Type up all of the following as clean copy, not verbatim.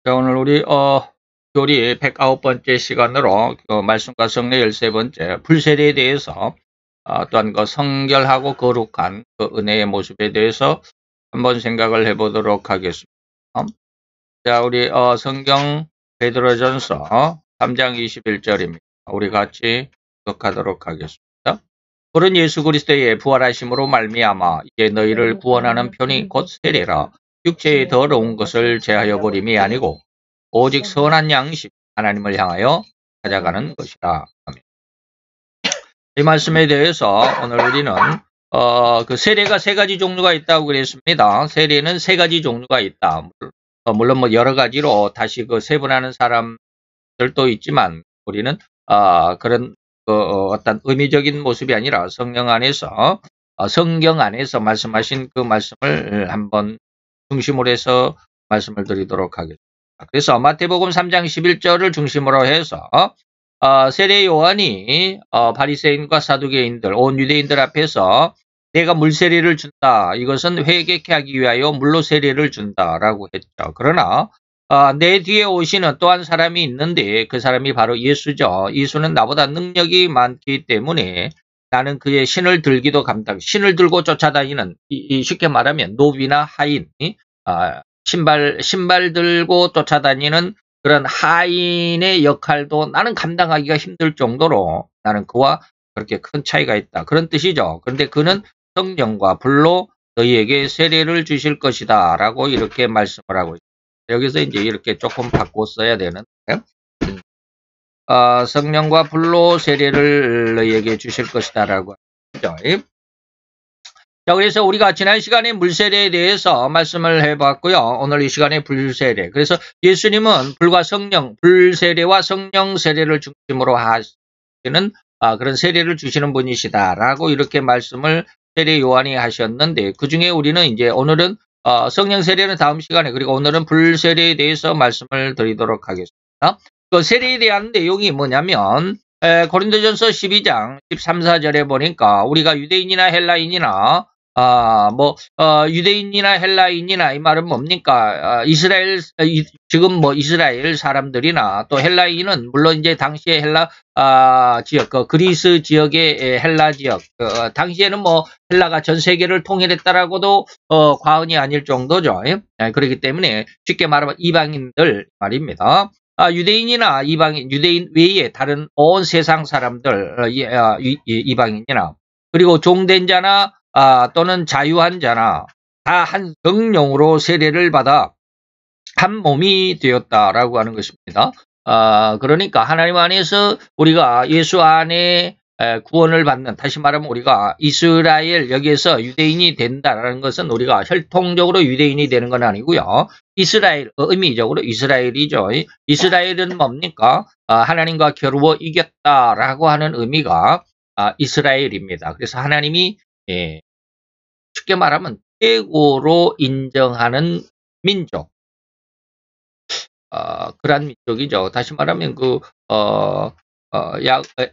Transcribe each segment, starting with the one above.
자, 오늘 우리 교리 109번째 시간으로 말씀과 성례 13번째 불세례에 대해서 또한 성결하고 거룩한 그 은혜의 모습에 대해서 한번 생각을 해보도록 하겠습니다. 자, 우리 성경 베드로전서 3장 21절입니다. 우리 같이 교독하도록 하겠습니다. 그런 예수 그리스도의 부활하심으로 말미암아 이제 너희를 구원하는 편이 곧 세례라. 육체의 더러운 것을 제하여 버림이 아니고 오직 선한 양심 하나님을 향하여 찾아가는 것이다. 이 말씀에 대해서 오늘 우리는 그 세례가 세 가지 종류가 있다고 그랬습니다. 세례는 세 가지 종류가 있다. 물론 뭐 여러 가지로 다시 그 세분하는 사람들도 있지만 우리는 그런 어떤 의미적인 모습이 아니라 성경 안에서 말씀하신 그 말씀을 한번 중심으로 해서 말씀을 드리도록 하겠습니다. 그래서 마태복음 3장 11절을 중심으로 해서 세례 요한이 바리새인과 사두개인들, 온 유대인들 앞에서 내가 물세례를 준다. 이것은 회개케 하기 위하여 물로 세례를 준다라고 했죠. 그러나 내 뒤에 오시는 또 한 사람이 있는데 그 사람이 바로 예수죠. 예수는 나보다 능력이 많기 때문에 나는 그의 신을 들기도 신을 들고 쫓아다니는 쉽게 말하면 노비나 하인, 신발 들고 쫓아다니는 그런 하인의 역할도 나는 감당하기가 힘들 정도로 나는 그와 그렇게 큰 차이가 있다. 그런 뜻이죠. 그런데 그는 성령과 불로 너희에게 세례를 주실 것이다. 라고 이렇게 말씀을 하고 있습니다. 여기서 이제 이렇게 조금 바꿔 써야 되는데, 성령과 불로 세례를 너희에게 주실 것이다. 라고 하죠. 자, 그래서 우리가 지난 시간에 물세례에 대해서 말씀을 해봤고요. 오늘 이 시간에 불세례. 그래서 예수님은 불세례와 성령 세례를 중심으로 하시는 그런 세례를 주시는 분이시다라고 이렇게 말씀을 세례 요한이 하셨는데 그 중에 우리는 이제 오늘은 성령 세례는 다음 시간에 그리고 오늘은 불세례에 대해서 말씀을 드리도록 하겠습니다. 그 세례에 대한 내용이 뭐냐면 고린도전서 12장 13, 14절에 보니까 우리가 유대인이나 헬라인이나 유대인이나 헬라인이나 이 말은 뭡니까? 지금 뭐 이스라엘 사람들이나 또 헬라인은 물론 이제 당시에 헬라 지역, 그리스 지역의 헬라 지역, 당시에는 뭐 헬라가 전 세계를 통일했다라고도 과언이 아닐 정도죠. 그렇기 때문에 쉽게 말하면 이방인들 말입니다. 유대인이나 유대인 외에 다른 온 세상 사람들, 이방인이나 그리고 종된 자나 또는 자유한 자나 다 한 성령으로 세례를 받아 한 몸이 되었다라고 하는 것입니다. 그러니까 하나님 안에서 우리가 예수 안에 구원을 받는, 다시 말하면 우리가 이스라엘 여기에서 유대인이 된다라는 것은 우리가 혈통적으로 유대인이 되는 건 아니고요. 이스라엘, 의미적으로 이스라엘이죠. 이스라엘은 뭡니까? 하나님과 겨루어 이겼다라고 하는 의미가 이스라엘입니다. 그래서 하나님이 쉽게 말하면 최고로 인정하는 민족, 그러한 민족이죠. 다시 말하면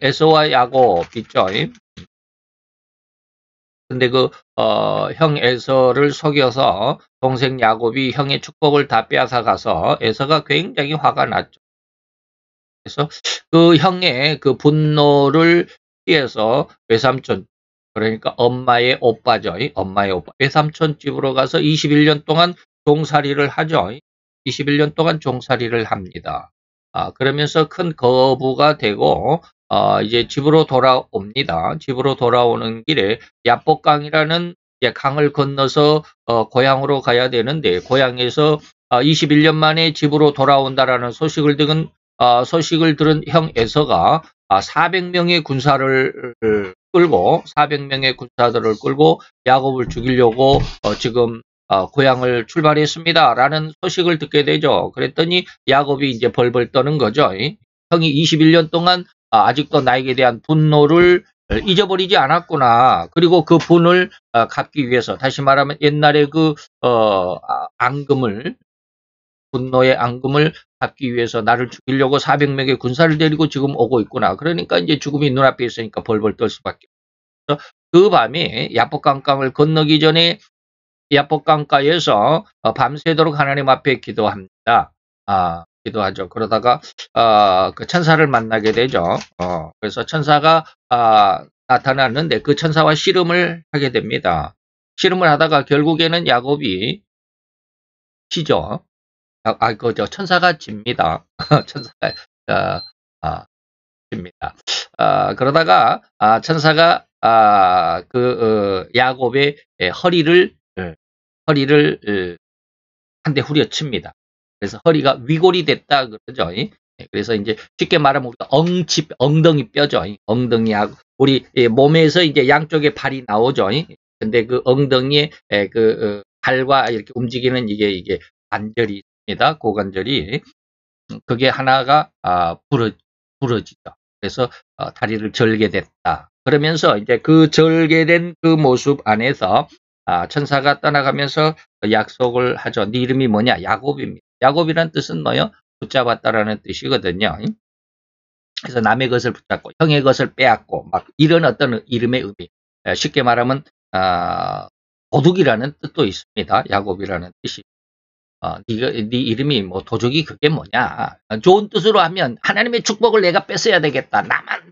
에서와 야곱 있죠. 근데 형 에서를 속여서 동생 야곱이 형의 축복을 다 빼앗아가서 에서가 굉장히 화가 났죠. 그래서 그 형의 그 분노를 피해서 외삼촌, 그러니까 엄마의 오빠죠. 엄마의 오빠. 외삼촌 집으로 가서 21년 동안 종살이를 하죠. 21년 동안 종살이를 합니다. 그러면서 큰 거부가 되고, 이제 집으로 돌아옵니다. 집으로 돌아오는 길에 야복강이라는 강을 건너서 고향으로 가야 되는데, 고향에서 21년 만에 집으로 돌아온다라는 소식을 들은 형 에서가 400명의 군사를 끌고 400명의 군사들을 끌고 야곱을 죽이려고 지금 고향을 출발했습니다. 라는 소식을 듣게 되죠. 그랬더니 야곱이 이제 벌벌 떠는 거죠. 형이 21년 동안 아직도 나에게 대한 분노를 잊어버리지 않았구나. 그리고 그 분을 갚기 위해서, 다시 말하면 옛날에 분노의 앙금을 갚기 위해서 나를 죽이려고 400명의 군사를 데리고 지금 오고 있구나. 그러니까 이제 죽음이 눈앞에 있으니까 벌벌 떨 수밖에 없어요. 그 밤에 야복강강을 건너기 전에 야복강가에서 밤새도록 하나님 앞에 기도합니다. 기도하죠. 그러다가 그 천사를 만나게 되죠. 그래서 천사가 나타났는데 그 천사와 씨름을 하게 됩니다. 씨름을 하다가 결국에는 야곱이 지죠. 그죠. 천사가 집니다. 천사가 어, 아, 집니다. 그러다가 천사가 야곱의 허리를 한 대 후려칩니다. 그래서 허리가 위골이 됐다 그러죠. 그래서 이제 쉽게 말하면 우리가 엉덩이 뼈죠. 엉덩이하고 우리 몸에서 이제 양쪽에 발이 나오죠. 근데 그 엉덩이에 발과 이렇게 움직이는 이게 관절이 있습니다. 고관절이. 그게 하나가 부러지죠. 그래서 다리를 절게 됐다. 그러면서 이제 그 절게된 그 모습 안에서 천사가 떠나가면서 약속을 하죠. 네 이름이 뭐냐? 야곱입니다. 야곱이란 뜻은 뭐요? 붙잡았다라는 뜻이거든요. 그래서 남의 것을 붙잡고 형의 것을 빼앗고 막 이런 어떤 이름의 의미. 쉽게 말하면 도둑이라는 뜻도 있습니다. 야곱이라는 뜻이. 네 이름이 뭐 도적이 그게 뭐냐? 좋은 뜻으로 하면 하나님의 축복을 내가 뺏어야 되겠다.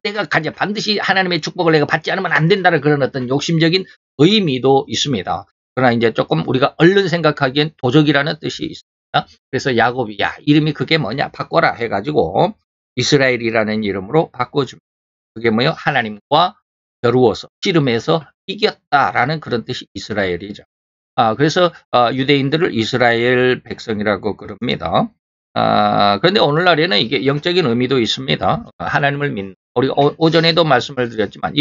내가 반드시 하나님의 축복을 내가 받지 않으면 안 된다는 그런 어떤 욕심적인 의미도 있습니다. 그러나 이제 조금 우리가 얼른 생각하기엔 도적이라는 뜻이 있습니다. 그래서 야곱이 이름이 그게 뭐냐? 바꿔라 해가지고 이스라엘이라는 이름으로 바꿔줍니다. 그게 뭐요? 하나님과 겨루어서 씨름해서 이겼다라는 그런 뜻이 이스라엘이죠. 그래서 유대인들을 이스라엘 백성이라고 그럽니다. 그런데 오늘날에는 이게 영적인 의미도 있습니다. 하나님을 믿는 우리가 오전에도 말씀을 드렸지만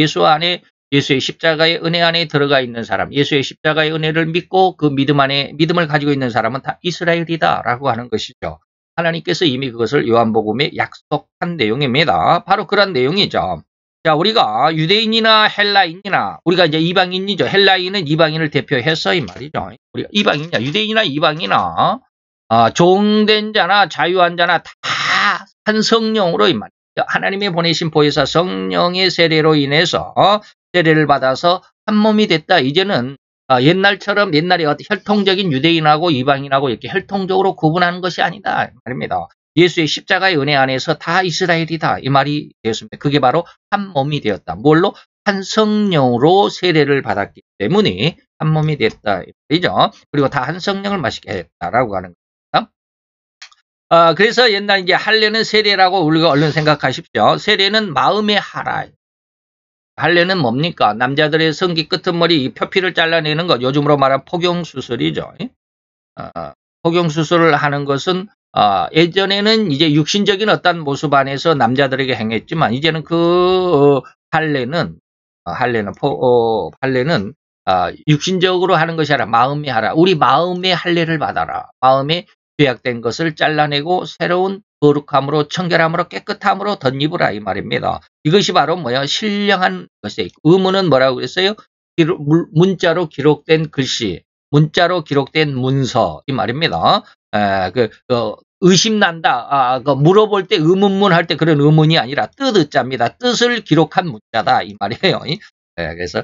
예수의 십자가의 은혜 안에 들어가 있는 사람, 예수의 십자가의 은혜를 믿고 그 믿음을 가지고 있는 사람은 다 이스라엘이다라고 하는 것이죠. 하나님께서 이미 그것을 요한복음에 약속한 내용입니다. 바로 그런 내용이죠. 자, 우리가 유대인이나 헬라인이나 우리가 이제 이방인이죠. 헬라인은 이방인을 대표해서 이 말이죠. 우리가 이방인이나 유대인이나 이방이나 종된 자나 자유한 자나 다 한 성령으로 이 말이죠. 하나님의 보내신 보혜사 성령의 세례로 인해서 세례를 받아서 한 몸이 됐다. 이제는 옛날처럼 옛날에 혈통적인 유대인하고 이방인하고 이렇게 혈통적으로 구분하는 것이 아니다 말입니다. 예수의 십자가의 은혜 안에서 다 이스라엘이다. 이 말이 되었습니다. 그게 바로 한 몸이 되었다. 뭘로? 한 성령으로 세례를 받았기 때문에 한 몸이 됐다. 이죠. 그리고 다 한 성령을 마시게 했다라고 하는 겁니다. 그래서 옛날 이제 할례는 세례라고 우리가 얼른 생각하십시오. 세례는 마음의 하라. 할례는 뭡니까? 남자들의 성기 끄트머리 표피를 잘라내는 것. 요즘으로 말하면 포경수술이죠. 포경수술을 하는 것은 예전에는 이제 육신적인 어떤 모습 안에서 남자들에게 행했지만 이제는 그 할례는 육신적으로 하는 것이 아니라 마음이 하라. 우리 마음의 할례를 받아라. 마음에 죄악된 것을 잘라내고 새로운 거룩함으로 청결함으로 깨끗함으로 덧입으라 이 말입니다. 이것이 바로 뭐야? 신령한 것이에요. 의문은 뭐라고 그랬어요? 문자로 기록된 글씨, 문자로 기록된 문서 이 말입니다. 의심난다. 물어볼 때 의문문 할 때 그런 의문이 아니라 뜻자입니다. 뜻을 기록한 문자다 이 말이에요. 그래서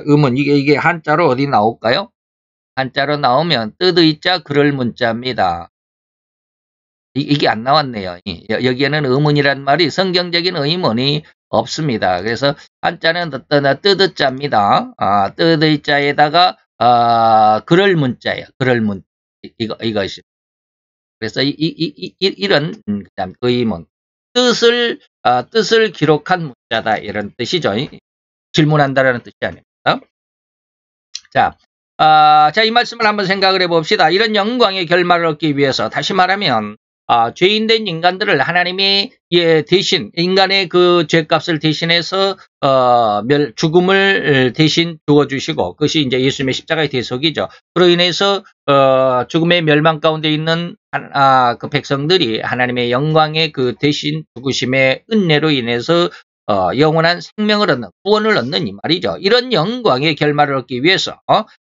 의문 이게 한자로 어디 나올까요? 한자로 나오면 뜻의자 그럴 문자입니다. 이게 안 나왔네요. 여기에는 의문이란 말이 성경적인 의문이 없습니다. 그래서 한자는 뜻의자입니다. 뜻의자에다가 그럴 문자예요. 그럴 문 이것이. 그래서 이런 의문 뜻을 기록한 문자다 이런 뜻이죠. 질문한다라는 뜻이 아닙니다. 자, 이 말씀을 한번 생각을 해봅시다. 이런 영광의 결말을 얻기 위해서 다시 말하면 죄인된 인간들을 하나님이 대신 인간의 그 죄값을 대신해서 죽음을 대신 주어주시고 그것이 이제 예수님의 십자가의 대속이죠. 그로 인해서 죽음의 멸망 가운데 있는 그 백성들이 하나님의 영광의 그 대신 죽으심의 은혜로 인해서 영원한 생명을 얻는 구원을 얻는 이 말이죠. 이런 영광의 결말을 얻기 위해서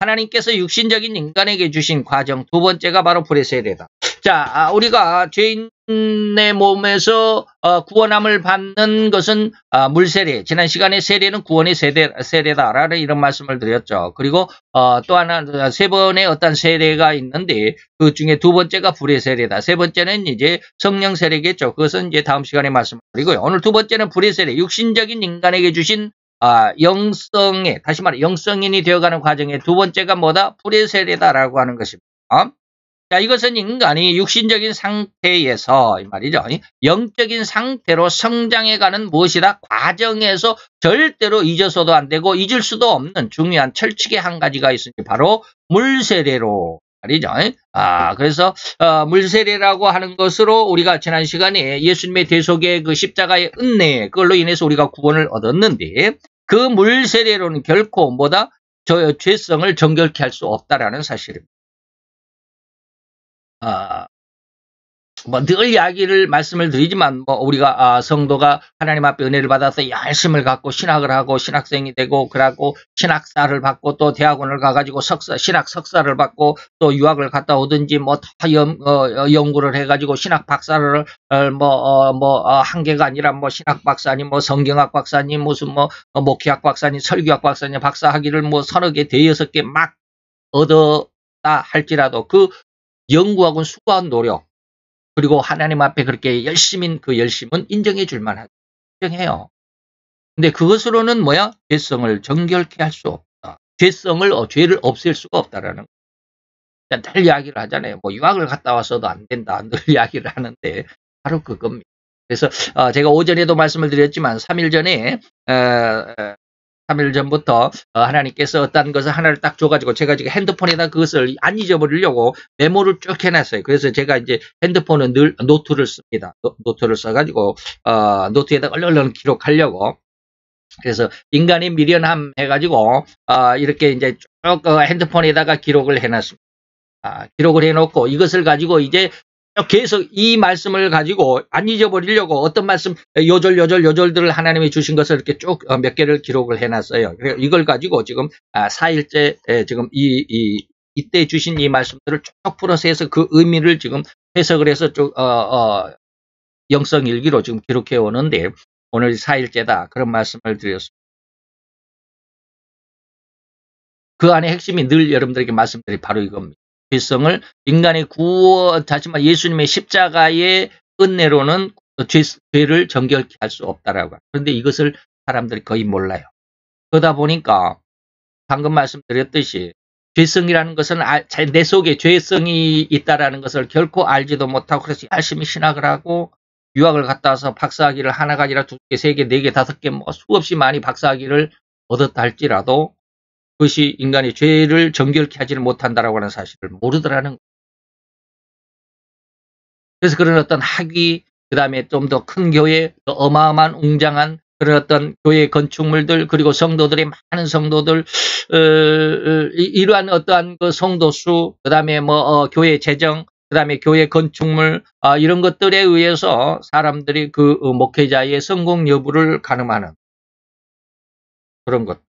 하나님께서 육신적인 인간에게 주신 과정 두 번째가 바로 불의 세례다. 자, 우리가 내 몸에서 구원함을 받는 것은 물세례. 지난 시간에 세례는 구원의 세례다라는 이런 말씀을 드렸죠. 그리고 또 하나 세 번의 어떤 세례가 있는데 그 중에 두 번째가 불의 세례다. 세 번째는 이제 성령 세례겠죠. 그것은 이제 다음 시간에 말씀드리고요. 오늘 두 번째는 불의 세례. 육신적인 인간에게 주신 영성에, 다시 말해 영성인이 되어가는 과정에 두 번째가 뭐다? 불의 세례다라고 하는 것입니다. 자, 이것은 인간이 육신적인 상태에서, 이 말이죠. 영적인 상태로 성장해가는 무엇이다? 과정에서 절대로 잊어서도 안 되고 잊을 수도 없는 중요한 철칙의 한 가지가 있으니 바로 물세례로 말이죠. 그래서 물세례라고 하는 것으로 우리가 지난 시간에 예수님의 대속의 그 십자가의 은혜, 그걸로 인해서 우리가 구원을 얻었는데 그 물세례로는 결코 뭐다? 죄성을 정결케 할 수 없다라는 사실입니다. 뭐 늘 이야기를 말씀을 드리지만 뭐 우리가 성도가 하나님 앞에 은혜를 받아서 열심을 갖고 신학을 하고 신학생이 되고 그러고 신학사를 받고 또 대학원을 가가지고 신학 석사를 받고 또 유학을 갔다 오든지 뭐 다 연구를 해가지고 신학 박사를 한 개가 아니라 뭐 신학 박사님 뭐 성경학 박사님 무슨 뭐 목회학 박사님 설교학 박사님 박사학위를 뭐 서너 개 대여섯 개 막 얻었다 할지라도 그 연구하고 수고한 노력 그리고 하나님 앞에 그렇게 열심인 그 열심은 인정해 줄 만하죠. 인정해요. 근데 그것으로는 뭐야? 죄성을 정결케 할 수 없다. 죄를 없앨 수가 없다라는 거. 늘 이야기를 하잖아요. 뭐 유학을 갔다 왔어도 안 된다. 늘 이야기를 하는데 바로 그겁니다. 그래서 제가 오전에도 말씀을 드렸지만 3일 전에 3일 전부터 하나님께서 어떤 것을 하나를 딱 줘가지고 제가 지금 핸드폰에다 그것을 안 잊어버리려고 메모를 쭉 해놨어요. 그래서 제가 이제 핸드폰은 늘 노트를 씁니다. 노트를 써가지고 노트에다 얼른 기록하려고. 그래서 인간의 미련함 해가지고 이렇게 이제 쭉 핸드폰에다가 기록을 해놨습니다. 기록을 해놓고 이것을 가지고 이제 계속 이 말씀을 가지고 안 잊어버리려고 어떤 말씀 요절들을 하나님이 주신 것을 이렇게 쭉 몇 개를 기록을 해놨어요. 이걸 가지고 지금 4일째 지금 이때 주신 이 말씀들을 쭉 풀어서 해서 그 의미를 지금 해석을 해서 쭉 영성일기로 지금 기록해 오는데 오늘 4일째다 그런 말씀을 드렸습니다. 그 안에 핵심이 늘 여러분들에게 말씀드린 바로 이겁니다. 죄성을 인간의 다시마 예수님의 십자가의 은혜로는 죄를 정결케 할 수 없다라고. 그런데 이것을 사람들이 거의 몰라요. 그러다 보니까 방금 말씀드렸듯이 죄성이라는 것은 내 속에 죄성이 있다라는 것을 결코 알지도 못하고 그래서 열심히 신학을 하고 유학을 갔다 와서 박사학위를 하나가 아니라 2개, 3개, 4개, 5개 뭐 수없이 많이 박사학위를 얻었다 할지라도 그것이 인간의 죄를 정결케 하지를 못한다라고 하는 사실을 모르더라는 거예요. 그래서 그런 어떤 학위, 그 다음에 좀 더 큰 교회, 어마어마한 웅장한 그런 어떤 교회 건축물들, 그리고 성도들의 많은 성도들, 이러한 어떠한 그 성도 수, 그 다음에 교회 재정, 그 다음에 교회 건축물, 이런 것들에 의해서 사람들이 그 목회자의 성공 여부를 가늠하는 그런 것.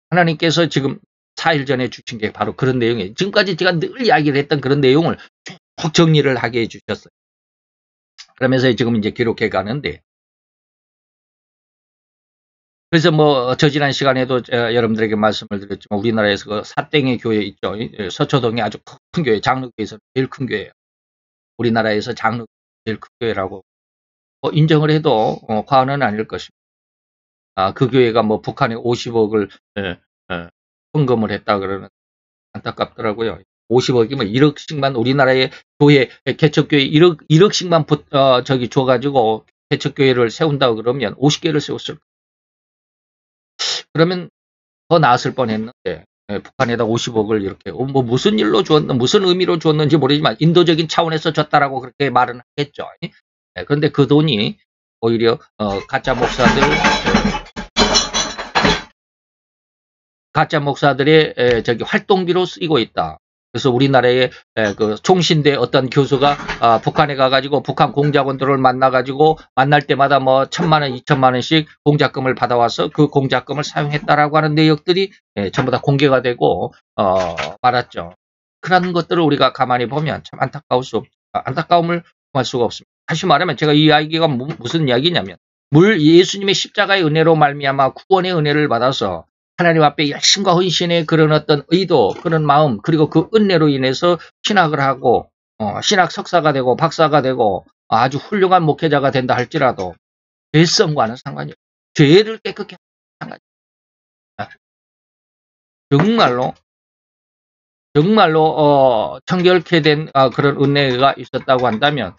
하나님께서 지금 4일 전에 주신 게 바로 그런 내용이에요. 지금까지 제가 늘 이야기를 했던 그런 내용을 쭉 정리를 하게 해주셨어요. 그러면서 지금 이제 기록해 가는데. 그래서 저 지난 시간에도 여러분들에게 말씀을 드렸지만 우리나라에서 그 사땡의 교회 있죠. 서초동에 아주 큰 교회, 장로교에서 제일 큰 교회예요. 우리나라에서 장로 제일 큰 교회라고 인정을 해도 과언은 아닐 것입니다. 그 교회가 북한에 50억을 헌금을 했다 그러는 안타깝더라고요. 50억이면 1억씩만 우리나라의 교회 개척교회 1억씩만 줘가지고 개척교회를 세운다고 그러면 50개를 세웠을 그러면 더 나았을 뻔했는데 북한에다 50억을 이렇게 무슨 일로 줬는 무슨 의미로 줬는지 모르지만 인도적인 차원에서 줬다라고 그렇게 말은 하겠죠. 그런데 그 돈이 오히려 가짜 목사들의 활동비로 쓰이고 있다. 그래서 우리나라의 그 총신대 어떤 교수가 북한에 가가지고 북한 공작원들을 만나가지고 만날 때마다 1,000만 원, 2,000만 원씩 공작금을 받아와서 그 공작금을 사용했다라고 하는 내역들이 전부 다 공개가 되고 말았죠. 그런 것들을 우리가 가만히 보면 참 안타까움을 할 수가 없습니다. 다시 말하면 제가 이 이야기가 무슨 이야기냐면 예수님의 십자가의 은혜로 말미암아 구원의 은혜를 받아서 하나님 앞에 열심과 헌신의 그런 어떤 의도, 그런 마음, 그리고 그 은혜로 인해서 신학을 하고 신학 석사가 되고 박사가 되고 아주 훌륭한 목회자가 된다 할지라도 죄성과는 상관이 없어요. 죄를 깨끗게 하는 상관이 없어요. 정말로 청결케 된 그런 은혜가 있었다고 한다면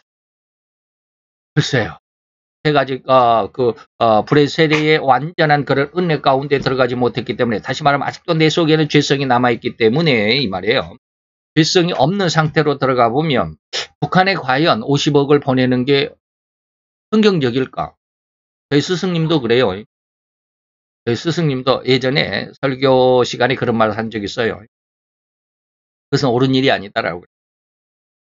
글쎄요. 제가 아직 불의 세례의 완전한 그런 은혜 가운데 들어가지 못했기 때문에 다시 말하면 아직도 내 속에는 죄성이 남아있기 때문에 이 말이에요. 죄성이 없는 상태로 들어가 보면 북한에 과연 50억을 보내는 게 성경적일까? 저희 스승님도 그래요. 저희 스승님도 예전에 설교 시간에 그런 말을 한 적이 있어요. 그것은 옳은 일이 아니다라고.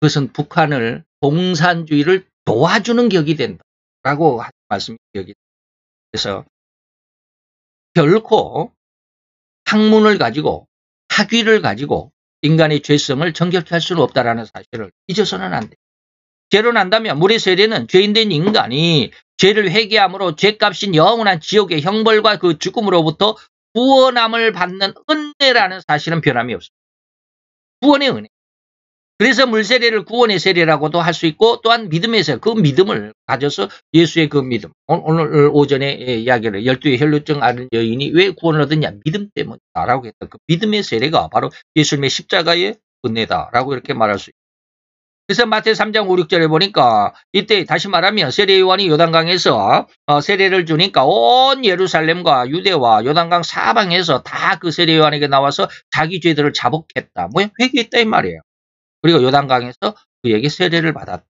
그것은 북한을 공산주의를 도와주는 격이 된다라고 말씀이 기억이. 그래서 결코 학문을 가지고 학위를 가지고 인간의 죄성을 정결케 할 수는 없다라는 사실을 잊어서는 안 돼. 죄로 난다면 물의 세례는 죄인된 인간이 죄를 회개함으로 죄값인 영원한 지옥의 형벌과 그 죽음으로부터 구원함을 받는 은혜라는 사실은 변함이 없습니다. 구원의 은혜. 그래서 물세례를 구원의 세례라고도 할 수 있고 또한 믿음의 세례, 그 믿음을 가져서 예수의 그 믿음. 오늘 오전에 이야기를 12의 혈루증 앓은 여인이 왜 구원을 얻었냐? 믿음 때문이다라고 했던 그 믿음의 세례가 바로 예수님의 십자가의 은혜다라고 이렇게 말할 수 있습니다. 그래서 마태 3장 5, 6절에 보니까 이때 다시 말하면 세례 요한이 요단강에서 세례를 주니까 온 예루살렘과 유대와 요단강 사방에서 다 그 세례 요한에게 나와서 자기 죄들을 자복했다. 회개했다 이 말이에요. 그리고 요단강에서 그에게 세례를 받았다.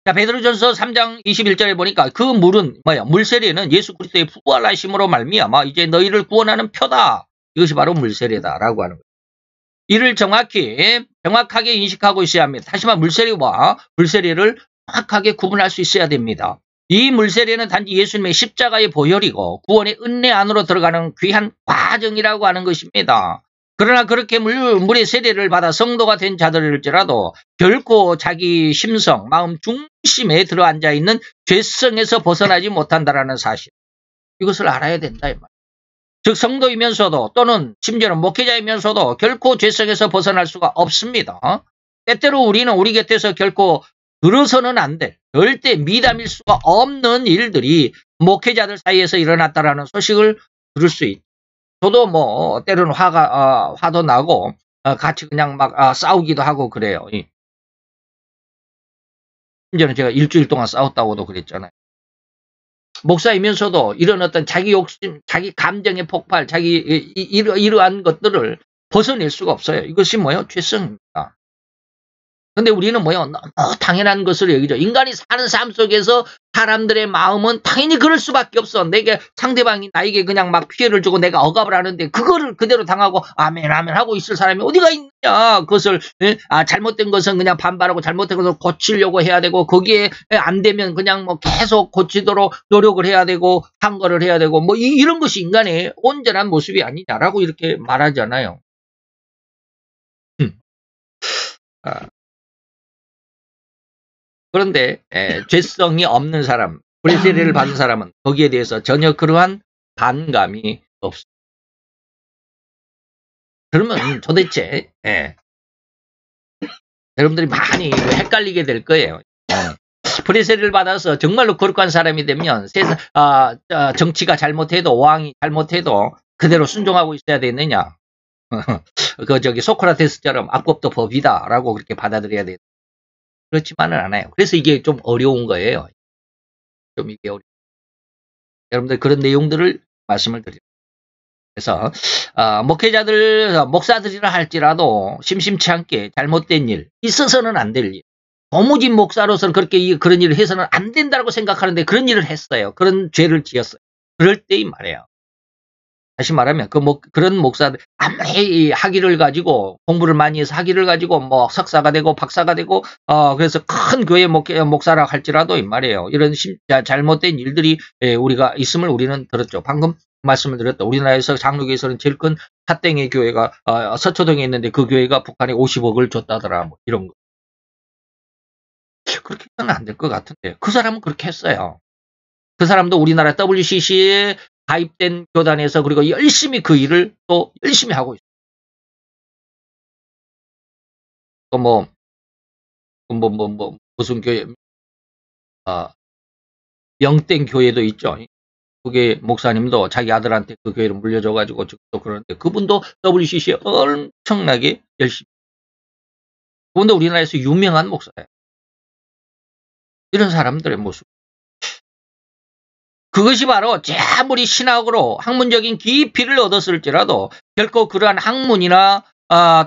자, 베드로전서 3장 21절에 보니까 그 물은 물세례는 예수 그리스도의 부활하심으로 말미암아 이제 너희를 구원하는 표다. 이것이 바로 물세례다라고 하는 거예요. 이를 정확하게 인식하고 있어야 합니다. 다시 말해 물세례와 불세례를 정확하게 구분할 수 있어야 됩니다. 이 물세례는 단지 예수님의 십자가의 보혈이고 구원의 은혜 안으로 들어가는 귀한 과정이라고 하는 것입니다. 그러나 그렇게 물의 세례를 받아 성도가 된 자들일지라도 결코 자기 심성, 마음 중심에 들어앉아 있는 죄성에서 벗어나지 못한다는 사실. 이것을 알아야 된다 이 말이에요. 즉 성도이면서도 또는 심지어는 목회자이면서도 결코 죄성에서 벗어날 수가 없습니다. 때때로 우리는 우리 곁에서 결코 들어서는 안 될, 절대 미담일 수가 없는 일들이 목회자들 사이에서 일어났다라는 소식을 들을 수 있죠. 저도 때로는 화도 나고 같이 그냥 막 싸우기도 하고 그래요. 심지어는 제가 일주일 동안 싸웠다고도 그랬잖아요. 목사이면서도 이런 어떤 자기 욕심, 자기 감정의 폭발, 이러한 것들을 벗어낼 수가 없어요. 이것이 죄성입니다. 근데 우리는 너무 당연한 것을 여기죠. 인간이 사는 삶 속에서 사람들의 마음은 당연히 그럴 수밖에 없어. 상대방이 나에게 그냥 막 피해를 주고 내가 억압을 하는데 그거를 그대로 당하고 아멘 하고 있을 사람이 어디가 있느냐. 그것을 잘못된 것은 그냥 반발하고 잘못된 것을 고치려고 해야 되고 거기에 안 되면 그냥 계속 고치도록 노력을 해야 되고 항거를 해야 되고 이런 것이 인간의 온전한 모습이 아니냐라고 이렇게 말하잖아요. 그런데 죄성이 없는 사람, 불의 세례를 받은 사람은 거기에 대해서 전혀 그러한 반감이 없습니다. 그러면 도대체 여러분들이 많이 헷갈리게 될 거예요. 불의 세례를 받아서 정말로 거룩한 사람이 되면 정치가 잘못해도 왕이 잘못해도 그대로 순종하고 있어야 되느냐. 소크라테스처럼 악법도 법이다라고 그렇게 받아들여야 돼요. 그렇지만은 않아요. 그래서 이게 좀 어려운 거예요. 좀 이게 여러분들 그런 내용들을 말씀을 드립니다. 그래서 목사들이라 할지라도 심심치 않게 잘못된 일, 있어서는 안 될 일. 도무지 목사로서는 그런 일을 해서는 안 된다고 생각하는데 그런 일을 했어요. 그런 죄를 지었어요. 그럴 때이 말이에요. 다시 말하면 그런 목사들 아무리 학위를 가지고 공부를 많이 해서 학위를 가지고 석사가 되고 박사가 되고 그래서 큰 교회 목사라 할지라도 이 말이에요. 이런 잘못된 일들이 우리가 있음을 우리는 들었죠. 방금 말씀을 드렸다. 우리나라에서 장로교에서는 제일 큰 사땡의 교회가 서초동에 있는데 그 교회가 북한에 50억을 줬다더라. 뭐 이런 거. 그렇게 해서는 안 될 것 같은데 그 사람은 그렇게 했어요. 그 사람도 우리나라 WCC에 가입된 교단에서 그리고 열심히 그 일을 또 열심히 하고 있어요. 무슨 교회, 명땡 교회도 있죠. 그게 목사님도 자기 아들한테 그 교회를 물려줘가지고 또 그러는데 그분도 WCC에 엄청나게 열심히. 그분도 우리나라에서 유명한 목사예요. 이런 사람들의 모습. 그것이 바로 아무리 신학으로 학문적인 깊이를 얻었을지라도 결코 그러한 학문이나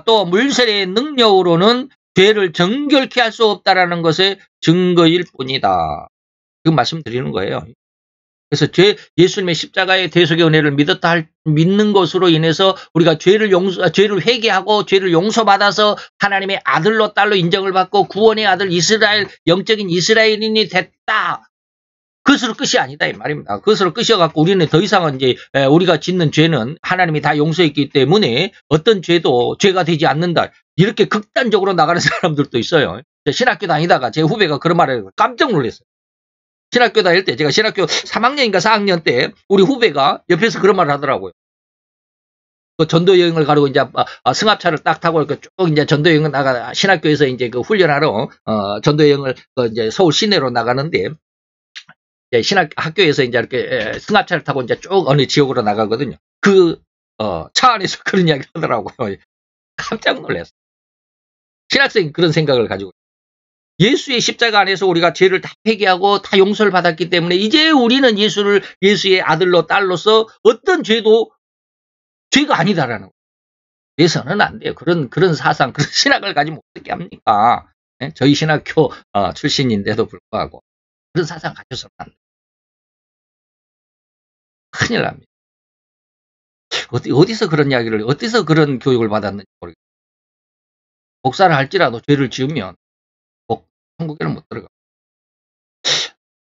또 물세례의 능력으로는 죄를 정결케 할 수 없다라는 것의 증거일 뿐이다. 그 말씀드리는 거예요. 그래서 예수님의 십자가의 대속의 은혜를 믿는 것으로 인해서 우리가 죄를 회개하고 죄를 용서받아서 하나님의 아들로 딸로 인정을 받고 구원의 아들 영적인 이스라엘인이 됐다. 그것으로 끝이 아니다 이 말입니다. 그것으로 끝이어갖고 우리는 더 이상은 이제 우리가 짓는 죄는 하나님이 다 용서했기 때문에 어떤 죄도 죄가 되지 않는다. 이렇게 극단적으로 나가는 사람들도 있어요. 신학교 다니다가 제 후배가 그런 말을 해서 깜짝 놀랐어요. 신학교 다닐 때 제가 신학교 3학년인가 4학년 때 우리 후배가 옆에서 그런 말을 하더라고요. 그 전도 여행을 가고 이제 승합차를 딱 타고 이렇게 쭉 이제 전도 여행을 나가 신학교에서 이제 그 훈련하러 전도 여행을 이제 서울 시내로 나가는데 학교에서 이제 이렇게 승합차를 타고 이제 쭉 어느 지역으로 나가거든요. 그 차 안에서 그런 이야기를 하더라고요. 깜짝 놀랐어요. 신학생이 그런 생각을 가지고. 예수의 십자가 안에서 우리가 죄를 다 회개하고 다 용서를 받았기 때문에 이제 우리는 예수의 아들로 딸로서 어떤 죄도 죄가 아니다라는 거예요. 그래서는 안 돼요. 그런 사상, 그런 신학을 가지면 어떻게 합니까? 네? 저희 신학교 출신인데도 불구하고 그런 사상 가져서는 안 돼요. 큰일 납니다. 어디서 그런 이야기를, 어디서 그런 교육을 받았는지 모르겠어요. 목사를 할지라도 죄를 지으면 천국에는 못 들어가.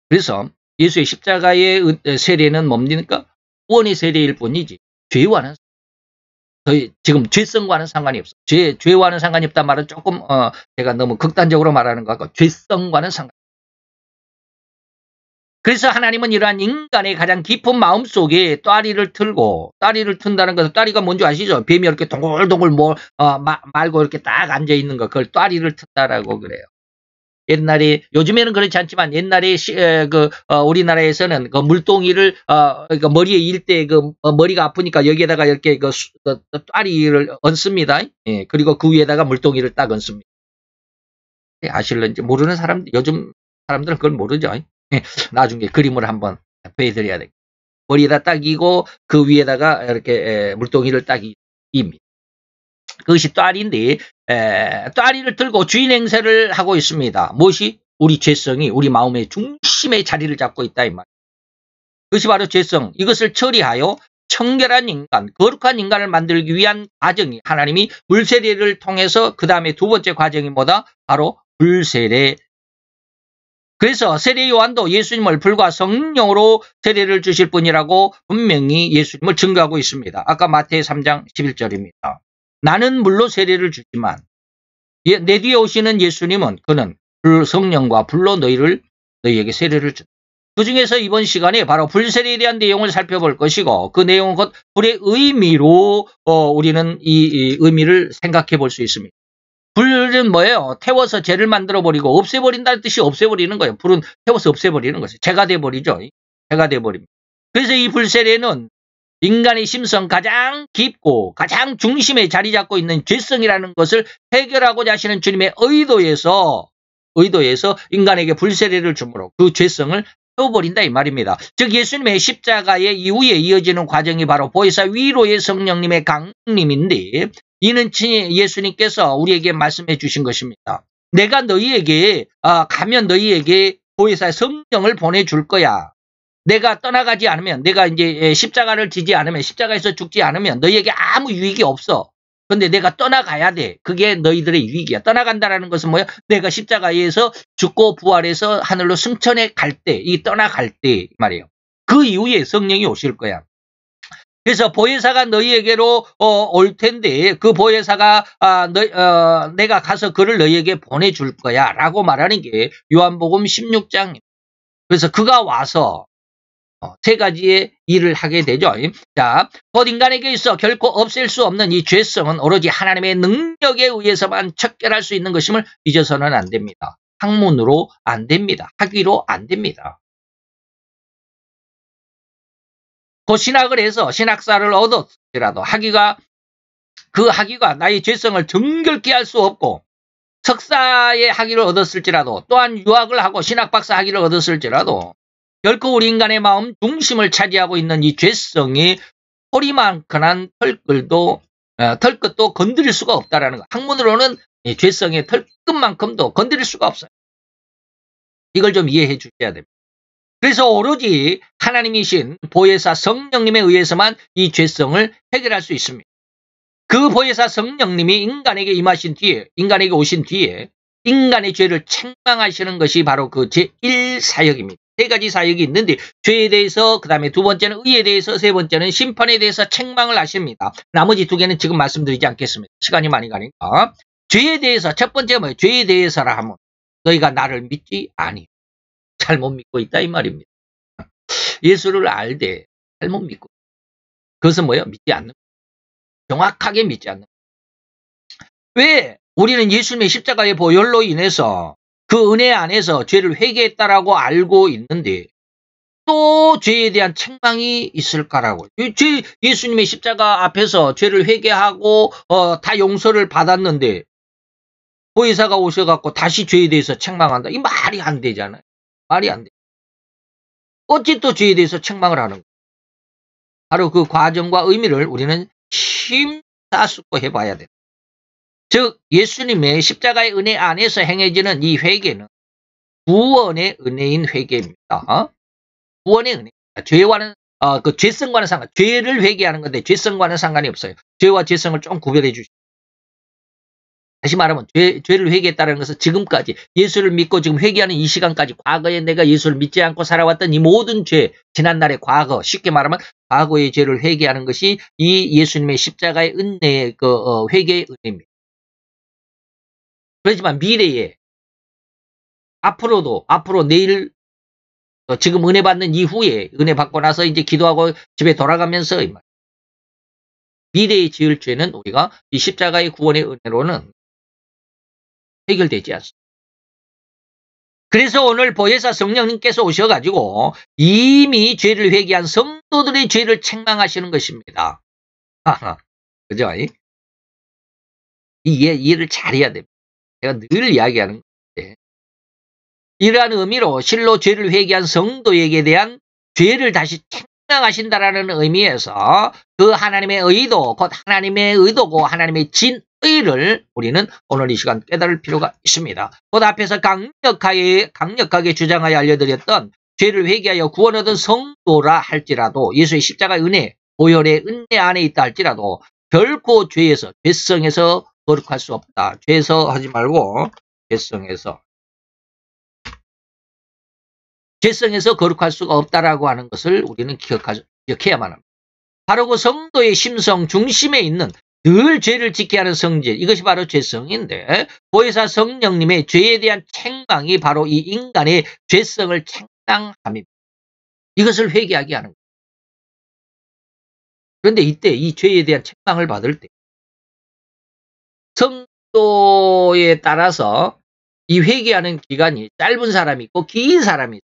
그래서 예수의 십자가의 세례는 뭡니까? 구원의 세례일 뿐이지 죄와는 지금 죄성과는 상관이 없어. 죄와는 상관이 없단 말은 조금 제가 너무 극단적으로 말하는 것 같고 죄성과는 상관이 없어. 그래서 하나님은 이러한 인간의 가장 깊은 마음속에 따리를 튼다는 것은 따리가 뭔지 아시죠? 뱀이 이렇게 동글동글 말고 이렇게 딱 앉아 있는 거 그걸 따리를 튼다라고 그래요. 옛날에 요즘에는 그렇지 않지만 옛날에 우리나라에서는 그 물동이를 그러니까 머리에 일 때 머리가 아프니까 여기에다가 이렇게 따리를 얹습니다. 예, 그리고 그 위에다가 물동이를 딱 얹습니다. 아실런지 모르는 사람 요즘 사람들은 그걸 모르죠. 예, 나중에 그림을 한번 보여드려야 돼. 머리에다 딱 이고 그 위에다가 이렇게 물동이를 딱 입니다. 그것이 따리인데 따리를 들고 주인 행세를 하고 있습니다. 무엇이? 우리 죄성이 우리 마음의 중심에 자리를 잡고 있다 이 말. 그것이 바로 죄성. 이것을 처리하여 청결한 인간, 거룩한 인간을 만들기 위한 과정이 하나님이 물세례를 통해서 그 다음에 두 번째 과정이 뭐다? 바로 불세례. 그래서 세례 요한도 예수님을 불과 성령으로 세례를 주실 분이라고 분명히 예수님을 증거하고 있습니다. 아까 마태의 3장 11절입니다. 나는 물로 세례를 주지만 내 뒤에 오시는 예수님은 그는 성령과 불로 너희에게 세례를 준다. 그 중에서 이번 시간에 바로 불세례에 대한 내용을 살펴볼 것이고 그 내용은 곧 불의 의미로 우리는 이 의미를 생각해 볼 수 있습니다. 불은 뭐예요? 태워서 죄를 만들어버리고 없애버린다는 뜻이 없애버리는 거예요. 불은 태워서 없애버리는 것이에요. 죄가 돼버리죠. 죄가 돼버립니다. 그래서 이 불세례는 인간의 심성 가장 깊고 가장 중심에 자리 잡고 있는 죄성이라는 것을 해결하고자 하시는 주님의 의도에서 인간에게 불세례를 주므로 그 죄성을 태워버린다 이 말입니다. 즉 예수님의 십자가의 이후에 이어지는 과정이 바로 보혜사 위로의 성령님의 강림인데 이는 친히 예수님께서 우리에게 말씀해 주신 것입니다. 내가 너희에게 가면 너희에게 보혜사 성령을 보내줄 거야. 내가 떠나가지 않으면 내가 이제 십자가를 지지 않으면 십자가에서 죽지 않으면 너희에게 아무 유익이 없어. 그런데 내가 떠나가야 돼. 그게 너희들의 유익이야. 떠나간다라는 것은 뭐야? 내가 십자가에서 죽고 부활해서 하늘로 승천해 갈 때, 이 떠나갈 때 말이에요. 그 이후에 성령이 오실 거야. 그래서 보혜사가 너희에게로 올 텐데 그 보혜사가 내가 가서 그를 너희에게 보내줄 거야 라고 말하는 게 요한복음 16장. 그래서 그가 와서 세 가지의 일을 하게 되죠. 자, 곧 인간에게 있어 결코 없앨 수 없는 이 죄성은 오로지 하나님의 능력에 의해서만 척결할 수 있는 것임을 잊어서는 안 됩니다. 학문으로 안 됩니다. 학위로 안 됩니다. 그 신학을 해서 신학사를 얻었더라도 그 학위가 나의 죄성을 정결케 할 수 없고 석사의 학위를 얻었을지라도 또한 유학을 하고 신학박사 학위를 얻었을지라도 결코 우리 인간의 마음 중심을 차지하고 있는 이 죄성이 소리만큼한 털끝도 건드릴 수가 없다라는 거. 학문으로는 이 죄성의 털끝만큼도 건드릴 수가 없어요. 이걸 좀 이해해 주셔야 됩니다. 그래서 오로지 하나님이신 보혜사 성령님에 의해서만 이 죄성을 해결할 수 있습니다. 그 보혜사 성령님이 인간에게 오신 뒤에 인간의 죄를 책망하시는 것이 바로 그 제1사역입니다. 세 가지 사역이 있는데 죄에 대해서, 그 다음에 두 번째는 의에 대해서, 세 번째는 심판에 대해서 책망을 하십니다. 나머지 두 개는 지금 말씀드리지 않겠습니다. 시간이 많이 가니까. 죄에 대해서 첫 번째 뭐예요? 죄에 대해서라 하면 너희가 나를 믿지 아니. 잘못 믿고 있다 이 말입니다. 예수를 알되 잘못 믿고. 그것은 뭐예요? 믿지 않는 거예요. 정확하게 믿지 않는 거예요. 왜? 우리는 예수님의 십자가의 보혈로 인해서 그 은혜 안에서 죄를 회개했다라고 알고 있는데 또 죄에 대한 책망이 있을까라고. 예수님의 십자가 앞에서 죄를 회개하고 다 용서를 받았는데 보혜사가 오셔갖고 다시 죄에 대해서 책망한다. 이 말이 안 되잖아요. 말이 안 돼. 어찌 또 죄에 대해서 책망을 하는 거예요. 바로 그 과정과 의미를 우리는 심사숙고해봐야 돼요. 즉 예수님의 십자가의 은혜 안에서 행해지는 이 회개는 구원의 은혜인 회개입니다. 구원의 은혜. 죄와는 그 죄성과는 죄를 회개하는 건데 죄성과는 상관이 없어요. 죄와 죄성을 좀 구별해 주시죠. 다시 말하면 죄를 회개했다는 것은 지금까지 예수를 믿고 지금 회개하는 이 시간까지 과거에 내가 예수를 믿지 않고 살아왔던 이 모든 죄, 지난날의 과거, 쉽게 말하면 과거의 죄를 회개하는 것이 이 예수님의 십자가의 은혜의 회개의 은혜입니다. 그렇지만 미래에 앞으로 내일 지금 은혜 받는 이후에 은혜 받고 나서 이제 기도하고 집에 돌아가면서 미래에 지을 죄는 우리가 이 십자가의 구원의 은혜로는 해결되지 않습니다. 그래서 오늘 보혜사 성령님께서 오셔가지고 이미 죄를 회개한 성도들의 죄를 책망하시는 것입니다. 그죠? 이해를 잘해야 됩니다. 제가 늘 이야기하는 건데 이러한 의미로 실로 죄를 회개한 성도에게 대한 죄를 다시 책망하신다라는 의미에서 그 하나님의 의도, 곧 하나님의 의도고 하나님의 진의를 우리는 오늘 이 시간 깨달을 필요가 있습니다. 곧 앞에서 강력하게 주장하여 알려드렸던 죄를 회개하여 구원 얻은 성도라 할지라도 예수의 십자가 은혜, 보혈의 은혜 안에 있다 할지라도 결코 죄성에서 거룩할 수 없다. 죄에서 하지 말고 죄성에서 거룩할 수가 없다라고 하는 것을 우리는 기억해야만 합니다. 바로 그 성도의 심성 중심에 있는 늘 죄를 지켜야 하는 성질, 이것이 바로 죄성인데 보혜사 성령님의 죄에 대한 책망이 바로 이 인간의 죄성을 책망함입니다. 이것을 회개하게 하는 거예요. 그런데 이때 이 죄에 대한 책망을 받을 때 성도에 따라서 이 회개하는 기간이 짧은 사람이 있고 긴 사람이 있어요.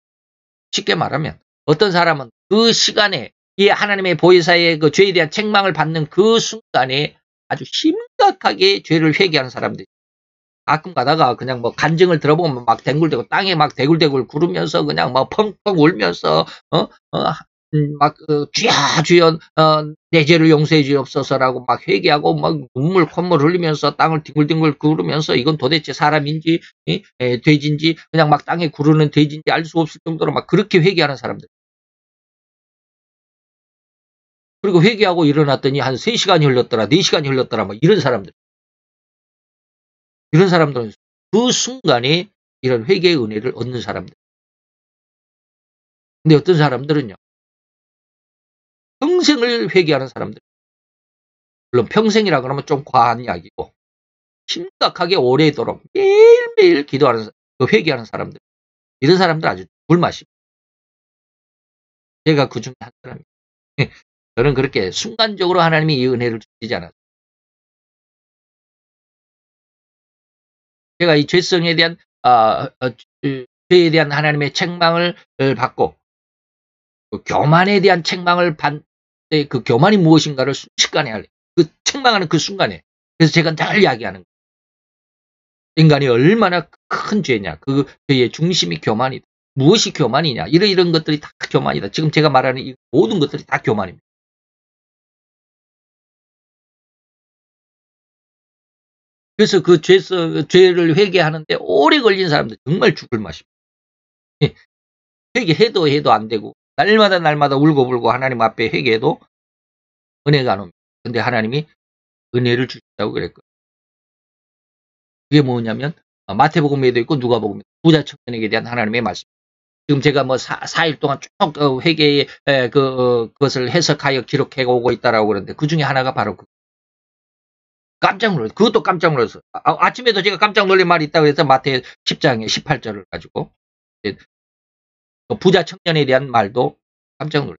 쉽게 말하면 어떤 사람은 그 시간에 이 하나님의 보혜사의 그 죄에 대한 책망을 받는 그 순간에 아주 심각하게 죄를 회개하는 사람들이 가끔 가다가 그냥 뭐 간증을 들어보면 막 뒹굴대고 땅에 막 대굴대굴 구르면서 그냥 막 펑펑 울면서 주여 내 죄를 용서해 주옵소서라고 막 회개하고 막 눈물 콧물 흘리면서 땅을 뒹굴뒹굴 구르면서 이건 도대체 사람인지 돼지인지 그냥 막 땅에 구르는 돼지인지 알 수 없을 정도로 막 그렇게 회개하는 사람들. 그리고 회개하고 일어났더니 한 3시간이 흘렀더라, 4시간이 흘렀더라, 뭐 이런 사람들. 이런 사람들은 그 순간에 이런 회개의 은혜를 얻는 사람들. 근데 어떤 사람들은요, 평생을 회개하는 사람들. 물론 평생이라 그러면 좀 과한 이야기고 심각하게 오래도록 매일매일 기도하는 회개하는 사람들. 이런 사람들 아주 불맛입니다. 제가 그 중에 한 사람입니다. 저는 그렇게 순간적으로 하나님이 이 은혜를 주시지 않았어요. 제가 이 죄성에 대한 죄에 대한 하나님의 책망을 받고 그 교만에 대한 책망을 받을 때 그 교만이 무엇인가를 순식간에 알래. 그 책망하는 그 순간에. 그래서 제가 늘 이야기하는 거예요. 인간이 얼마나 큰 죄냐. 그 죄의 중심이 교만이다. 무엇이 교만이냐. 이런 것들이 다 교만이다. 지금 제가 말하는 이 모든 것들이 다 교만입니다. 그래서 그 죄를 회개하는데 오래 걸린 사람들 정말 죽을 맛입니다. 회개해도 안 되고 날마다 울고불고 하나님 앞에 회개해도 은혜가 안 옵니다. 근데 하나님이 은혜를 주신다고 그랬거든요. 그게 뭐냐면 마태복음에도 있고 누가복음에도 부자 청년에게 대한 하나님의 말씀. 지금 제가 뭐 4일 동안 쭉 회개의 그것을 해석하여 기록해 오고 있다라고 그러는데 그 중에 하나가 바로 깜짝 놀랐어요. 그것도 깜짝 놀랐어요. 아침에도 제가 깜짝 놀란 말이 있다고 해서 마태 10장에 18절을 가지고 부자 청년에 대한 말도 깜짝 놀랐어요.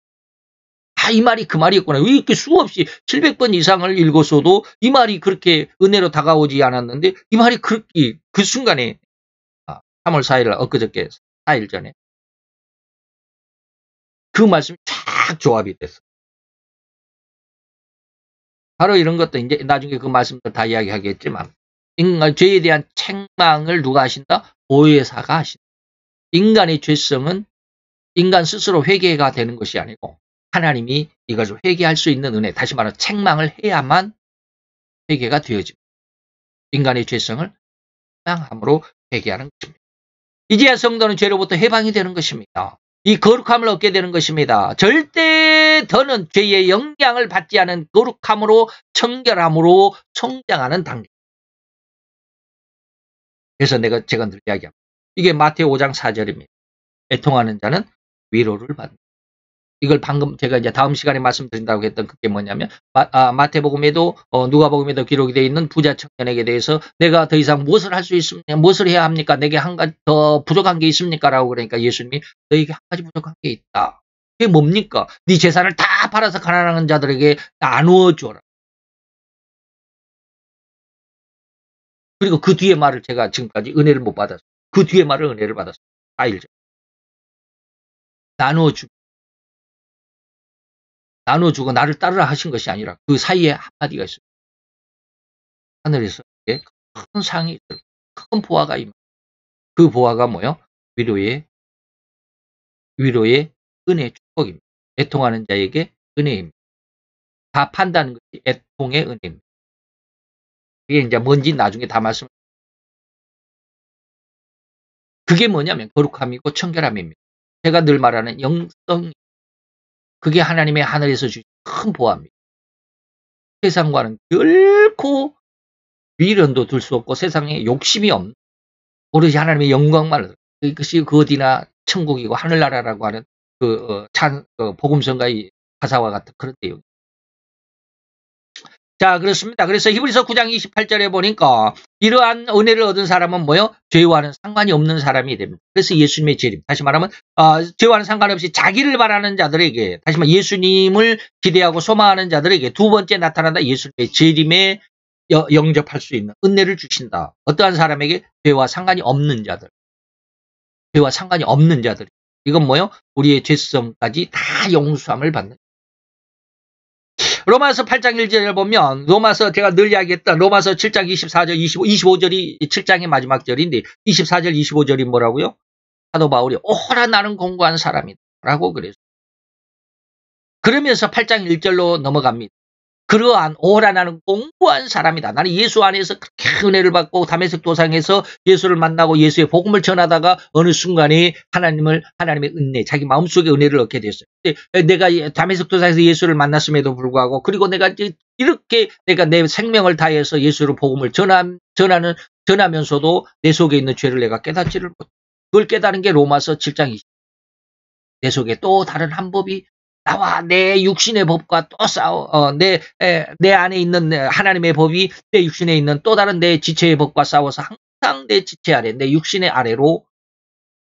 이 말이 그 말이었구나. 왜 이렇게 수없이 700번 이상을 읽었어도 이 말이 그렇게 은혜로 다가오지 않았는데 이 말이 그렇게 그 순간에 3월 4일 엊그저께 4일 전에 그 말씀이 쫙 조합이 됐어. 바로 이런 것도 이제 나중에 그 말씀도 다 이야기하겠지만 죄에 대한 책망을 누가 하신다? 보혜사가 하신다. 인간의 죄성은 인간 스스로 회개가 되는 것이 아니고 하나님이 이것을 회개할 수 있는 은혜, 다시 말하면 책망을 해야만 회개가 되어집니다. 인간의 죄성을 책망함으로 회개하는 것입니다. 이제야 성도는 죄로부터 해방이 되는 것입니다. 이 거룩함을 얻게 되는 것입니다. 절대 더는 죄의 영향을 받지 않은 거룩함으로 청결함으로 성장하는 단계. 그래서 제가 늘 이야기합니다. 이게 마태오 5장 4절입니다. 애통하는 자는 위로를 받는다. 이걸 방금 제가 이제 다음 시간에 말씀드린다고 했던 그게 뭐냐면 마태복음에도 누가복음에도 기록이 되어 있는 부자 청년에게 대해서 내가 더 이상 무엇을 할 수 있습니까? 무엇을 해야 합니까? 내게 한 가지 더 부족한 게 있습니까? 라고 그러니까 예수님이 너에게 한 가지 부족한 게 있다. 그게 뭡니까? 네 재산을 다 팔아서 가난한 자들에게 나누어 줘라. 그리고 그 뒤에 말을 제가 지금까지 은혜를 못 받았어요. 그 뒤에 말을 은혜를 받았어요. 4일 전. 나눠주고 나를 따르라 하신 것이 아니라 그 사이에 한마디가 있어요. 하늘에서 큰 상이 있어요. 큰 보화가 임합니다. 그 보화가 뭐요? 위로의 은혜 축복입니다. 애통하는 자에게 은혜입니다. 다 판다는 것이 애통의 은혜입니다. 그게 이제 뭔지 나중에 다 말씀. 그게 뭐냐면 거룩함이고 청결함입니다. 제가 늘 말하는 영성. 그게 하나님의 하늘에서 주신 큰 보화입니다. 세상과는 결코 미련도 둘 수 없고 세상에 욕심이 없는 오로지 하나님의 영광만 그것이 그 어디나 천국이고 하늘나라라고 하는 복음성가의 가사와 같은 그런 내용. 자, 그렇습니다. 그래서 히브리서 9장 28절에 보니까 이러한 은혜를 얻은 사람은 뭐요? 죄와는 상관이 없는 사람이 됩니다. 그래서 예수님의 재림. 다시 말하면 죄와는 상관없이 자기를 바라는 자들에게, 다시 말하면 예수님을 기대하고 소망하는 자들에게 두 번째 나타난다 예수님의 재림에 영접할 수 있는 은혜를 주신다. 어떠한 사람에게? 죄와 상관이 없는 자들. 죄와 상관이 없는 자들. 이건 뭐요? 우리의 죄성까지 다 용서함을 받는. 로마서 8장 1절을 보면 제가 늘 이야기했던 로마서 7장 24절 25절이 7장의 마지막 절인데 24절 25절이 뭐라고요? 사도 바울이 오라 나는 공고한 사람이다 라고 그랬어요. 그러면서 8장 1절로 넘어갑니다. 그러한 오라 나는 공고한 사람이다. 나는 예수 안에서 그렇게 은혜를 받고 다메섹 도상에서 예수를 만나고 예수의 복음을 전하다가 어느 순간에 하나님의 은혜, 자기 마음속에 은혜를 얻게 됐어요. 내가 다메섹 도상에서 예수를 만났음에도 불구하고 그리고 내가 이렇게 내가 내 생명을 다해서 예수의 복음을 전하면서도 내 속에 있는 죄를 내가 깨닫지를 못해. 그걸 깨달은 게 로마서 7장 20. 내 속에 또 다른 한 법이 나와 내 육신의 법과 또 싸워 내 안에 있는 하나님의 법이 내 육신에 있는 또 다른 내 지체의 법과 싸워서 항상 내 지체 아래 내 육신의 아래로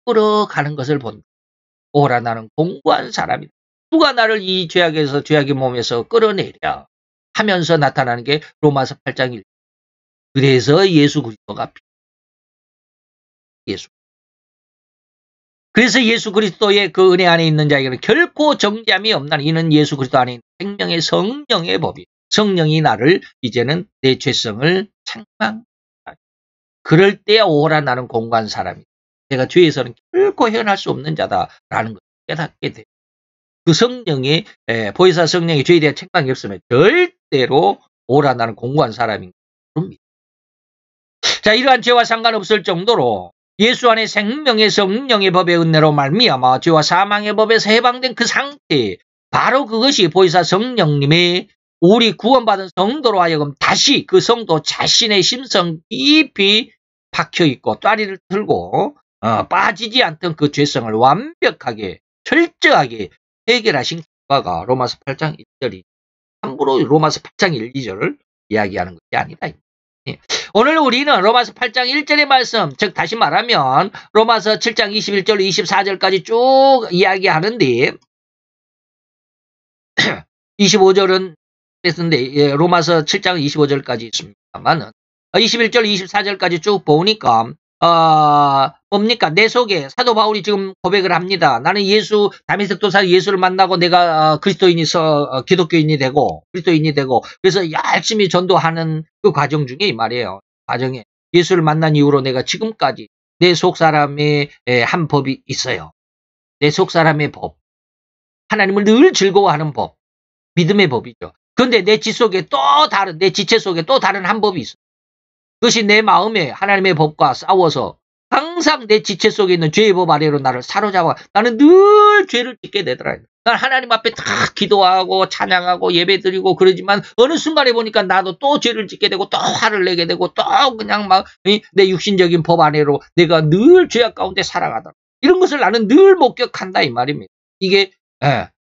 끌어가는 것을 본다. 오라 나는 공고한 사람이다. 누가 나를 이 죄악에서 죄악의 몸에서 끌어내랴 하면서 나타나는 게 로마서 8장 1. 그래서 예수 그리스도가 예수. 그래서 예수 그리스도의 그 은혜 안에 있는 자에게는 결코 정죄함이 없나니 이는 예수 그리스도 안에 있는 생명의 성령의 법이. 성령이 나를 이제는 내 죄성을 책망. 그럴 때야 오라 나는 공고한 사람이다. 내가 죄에서는 결코 헤어날 수 없는 자다라는 것을 깨닫게 돼. 그 성령의 보혜사 성령의 죄에 대한 책망이 없으면 절대로 오라 나는 공고한 사람인 겁니다. 자, 이러한 죄와 상관없을 정도로 예수 안에 생명의 성령의 법의 은혜로 말미암아 죄와 사망의 법에서 해방된 그 상태, 바로 그것이 보혜사 성령님의 우리 구원받은 성도로 하여금 다시 그 성도 자신의 심성 깊이 박혀있고 따리를 틀고 빠지지 않던 그 죄성을 완벽하게 철저하게 해결하신 결과가 로마서 8장 1절이 함부로 로마서 8장 1, 2절을 이야기하는 것이 아니다. 오늘 우리는 로마서 8장 1절의 말씀, 즉 다시 말하면 로마서 7장 21절 24절까지 쭉 이야기하는데 25절은 했는데 로마서 7장 25절까지 있습니다만 21절 24절까지 쭉 보니까 뭡니까? 내 속에 사도 바울이 지금 고백을 합니다. 나는 다메섹 도사 예수를 만나고 내가 기독교인이 되고 그리스도인이 되고 그래서 열심히 전도하는 그 과정 중에 이 말이에요. 과정에 예수를 만난 이후로 내가 지금까지 내 속 사람의 한 법이 있어요. 내 속 사람의 법. 하나님을 늘 즐거워하는 법. 믿음의 법이죠. 그런데 내 지체 속에 또 다른 한 법이 있어. 그것이 내 마음에 하나님의 법과 싸워서 항상 내 지체 속에 있는 죄의 법 아래로 나를 사로잡아. 나는 늘 죄를 짓게 되더라. 난 하나님 앞에 다 기도하고 찬양하고 예배드리고 그러지만 어느 순간에 보니까 나도 또 죄를 짓게 되고 또 화를 내게 되고 또 그냥 막 내 육신적인 법 아래로 내가 늘 죄악 가운데 살아가더라. 이런 것을 나는 늘 목격한다 이 말입니다. 이게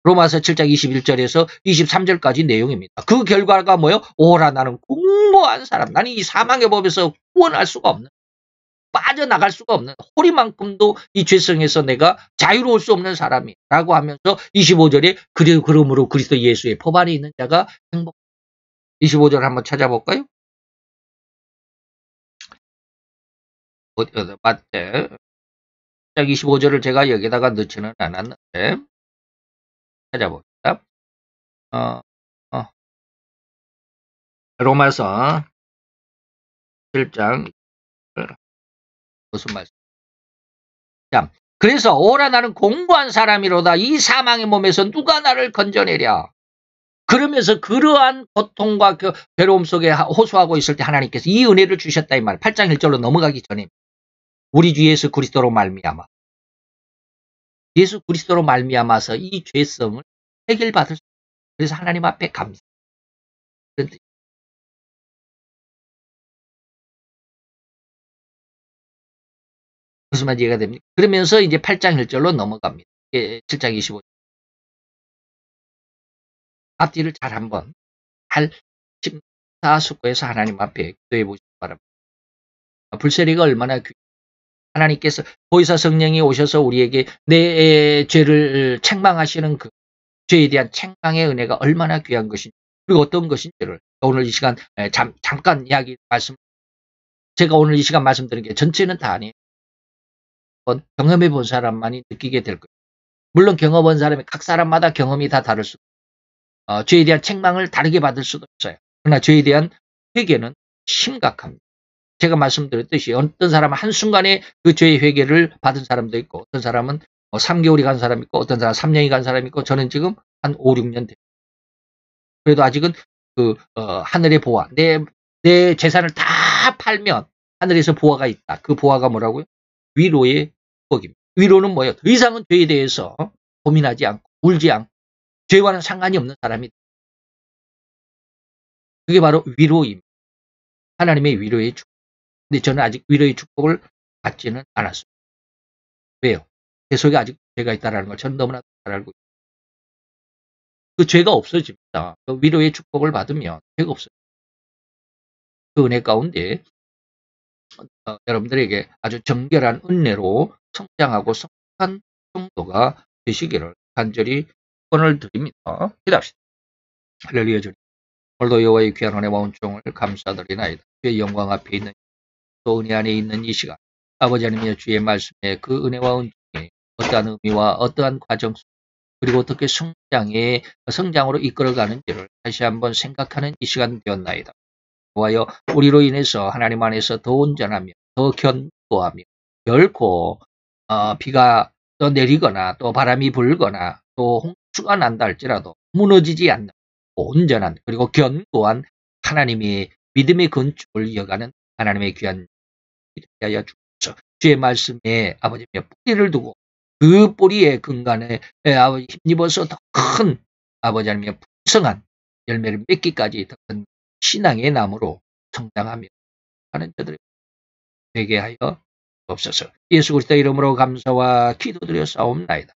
로마서 7장 21절에서 23절까지 내용입니다. 그 결과가 뭐예요? 오라 나는 공고한 사람. 나는 이 사망의 법에서 구원할 수가 없는, 빠져나갈 수가 없는, 호리만큼도 이 죄성에서 내가 자유로울 수 없는 사람이라고 하면서 25절에 그러므로 그리스도 예수의 법 안에 있는 자가 행복. 25절 한번 찾아볼까요? 맞대. 25절을 제가 여기다가 넣지는 않았는데 찾아봅니다. 로마서 7장 무슨 말씀? 자, 그래서 오라 나는 공고한 사람이로다. 이 사망의 몸에서 누가 나를 건져내랴. 그러면서 그러한 고통과 그 괴로움 속에 호소하고 있을 때 하나님께서 이 은혜를 주셨다 이 말. 8장 1절로 넘어가기 전에 우리 주 예수 그리스도로 말미암아. 예수 그리스도로 말미암아서 이 죄성을 해결받을 수 있어요. 그래서 하나님 앞에 감사. 무슨 말인지 이해가 됩니까? 그러면서 이제 8장 1절로 넘어갑니다. 7장 25절. 앞뒤를 잘 한번 잘 심사숙고해서 하나님 앞에 기도해 보시기 바랍니다. 불세리가 얼마나 하나님께서 보혜사 성령이 오셔서 우리에게 내 죄를 책망하시는 그 죄에 대한 책망의 은혜가 얼마나 귀한 것인지 그리고 어떤 것인지를 오늘 이 시간 잠깐 제가 오늘 이 시간 말씀드린 게 전체는 다 아니에요. 경험해 본 사람만이 느끼게 될 거예요. 물론 경험 본 사람이 각 사람마다 경험이 다 다를 수 죄에 대한 책망을 다르게 받을 수도 있어요. 그러나 죄에 대한 회개는 심각합니다. 제가 말씀드렸듯이 어떤 사람은 한순간에 그 죄의 회개를 받은 사람도 있고 어떤 사람은 3개월이 간 사람이 있고 어떤 사람은 3년이 간 사람이 있고 저는 지금 한 5, 6년 됐어요. 그래도 아직은 하늘의 보화, 내 재산을 다 팔면 하늘에서 보화가 있다. 그 보화가 뭐라고요? 위로의 축복입니다. 위로는 뭐예요? 더 이상은 죄에 대해서 고민하지 않고 울지 않고 죄와는 상관이 없는 사람이 그게 바로 위로입니다. 하나님의 위로의 축복. 근데 저는 아직 위로의 축복을 받지는 않았습니다. 왜요? 제 속에 아직 죄가 있다는 걸 저는 너무나 잘 알고 있습니다. 그 죄가 없어집니다. 그 위로의 축복을 받으면 죄가 없어요. 그 은혜 가운데 여러분들에게 아주 정결한 은혜로 성장하고 성숙한 성도가 되시기를 간절히 축원을 드립니다. 기도합시다. 할렐루야 주님. 오늘도 여호와의 귀한 은혜와 은총을 감사드리나이다. 주의 영광 앞에 있는 또 은혜 안에 있는 이 시간 아버지 하나님의 주의 말씀에 그 은혜와 은총이 어떠한 의미와 어떠한 과정 그리고 어떻게 성장으로 이끌어가는지를 다시 한번 생각하는 이 시간 되었나이다. 좋아요. 우리로 인해서 하나님 안에서 더 온전하며 더 견고하며 결코 비가 또 내리거나 또 바람이 불거나 또 홍수가 난다 할지라도 무너지지 않는 온전한 그리고 견고한 하나님의 믿음의 건축을 이어가는 하나님의 귀한 하여 주옵소서. 주의 말씀에 아버지의 뿌리를 두고 그 뿌리의 근간에 아버지 힘입어서 더 큰 아버지 하나님의 풍성한 열매를 맺기까지 더 큰 신앙의 나무로 성장하며 하는 저들이 되게 하여 주옵소서. 예수 그리스도 이름으로 감사와 기도드려 싸움나이다.